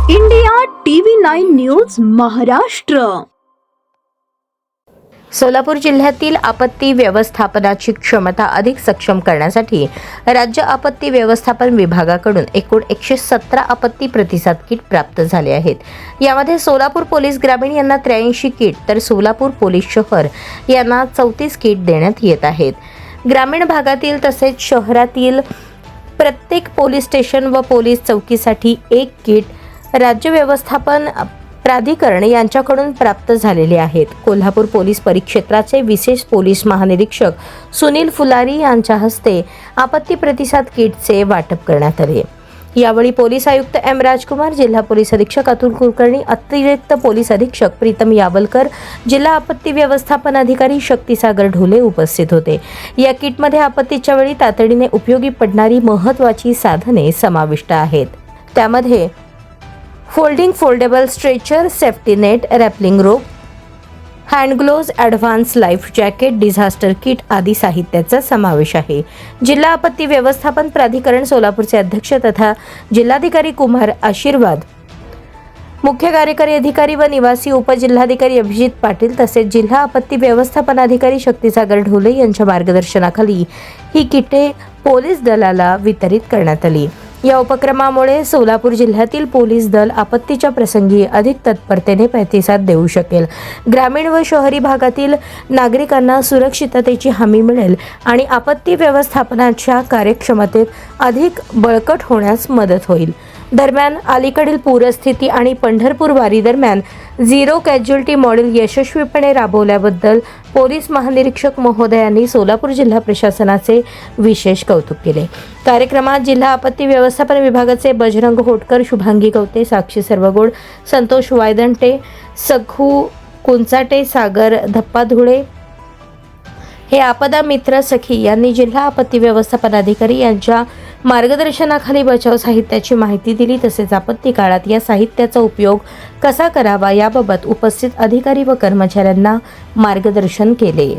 India TV 9 news Maharashtra. Solapur जिल्ह्यातील आपत्ती व्यवस्थापनाची क्षमता अधिक सक्षम करण्यासाठी राज्य आपत्ती व्यवस्थापन विभागाकडून एकूण 117 आपत्ती प्रतिसाद किट प्राप्त झाले आहेत. यामध्ये सोलापूर पोलीस ग्रामीण यांना 83 किट तर सोलापूर पोलीस शहर यांना 34 किट देण्यात येत आहेत. ग्रामीण भागातील तसेच शहरातील प्रत्येक पोलीस स्टेशन व पोलीस चौकीसाठी 1 किट राज्य व्यवस्थापन प्राधिकरण यांच्याकडून प्राप्त झालेले आहेत. कोल्हापूर पोलीस परिक्षेत्राचे विशेष पोलीस महानिरीक्षक सुनील फुलारी यांच्या हस्ते आपत्ती प्रतिसाद किटचे वाटप करण्यात आले. यावेळी पोलीस आयुक्त एम राजकुमार, जिल्हा पोलीस अधीक्षक अतुल कुलकर्णी, अतिरिक्त पोलीस अधीक्षक प्रीतम यावलकर, जिल्हा आपत्ती व्यवस्थापन अधिकारी शक्तिसागर ढोले उपस्थित होते. या किटमध्ये आपत्तीच्या वेळी तातडीने उपयोगी पडणारी महत्त्वाची साधने समाविष्ट आहेत. त्यामध्ये folding foldable stretcher, safety net, rappelling rope, hand gloves, advance life jacket, disaster kit आदी साहित्याचा समावेश आहे. जिल्हा आपत्ती व्यवस्थापन प्राधिकरण सोलापूरचे अध्यक्ष तथा जिल्हाधिकारी कुमार आशीर्वाद, मुख्य कार्यकारी अधिकारी व निवासी उपजिल्हाधिकारी अभिजित पाटील तसेच जिल्हा आपत्ती व्यवस्थापन अधिकारी शक्तिसागर ढोले यांच्या मार्गदर्शनाखाली ही किटे पोलीस दलाला वितरित करण्यात आली. या उपक्रमामुळे सोलापूर जिल्ह्यातील पोलीस दल आपत्तीच्या प्रसंगी अधिक तत्परतेने प्रतिसाद देऊ शकेल. ग्रामीण व शहरी भागातील नागरिकांना सुरक्षिततेची हमी मिळेल आणि आपत्ती व्यवस्थापनाच्या कार्यक्षमतेत अधिक बळकट होण्यास मदत होईल. दरम्यान अलीकडील पूरस्थिती आणि पंढरपूर वारी दरम्यान झिरो कॅज्युअल्टी मॉडेल यशस्वीपणे राबवल्याबद्दल पोलीस महानिरीक्षक महोदयांनी सोलापूर जिल्हा प्रशासनाचे विशेष कौतुक केले. कार्यक्रमात जिल्हा आपत्ती व्यवस्थापन विभागाचे बजरंग होटकर, शुभांगी गवते, साक्षी सर्वगोड, संतोष वायदंटे, सखू कुंचाटे, सागर धप्पाधुळे हे आपदा मित्र सखी यांनी जिल्हा आपत्ती व्यवस्थापन अधिकारी यांच्या मार्गदर्शनाखाली बचाव साहित्याची माहिती दिली. तसेच आपत्ती काळात या साहित्याचा उपयोग कसा करावा याबाबत उपस्थित अधिकारी व कर्मचाऱ्यांना मार्गदर्शन केले.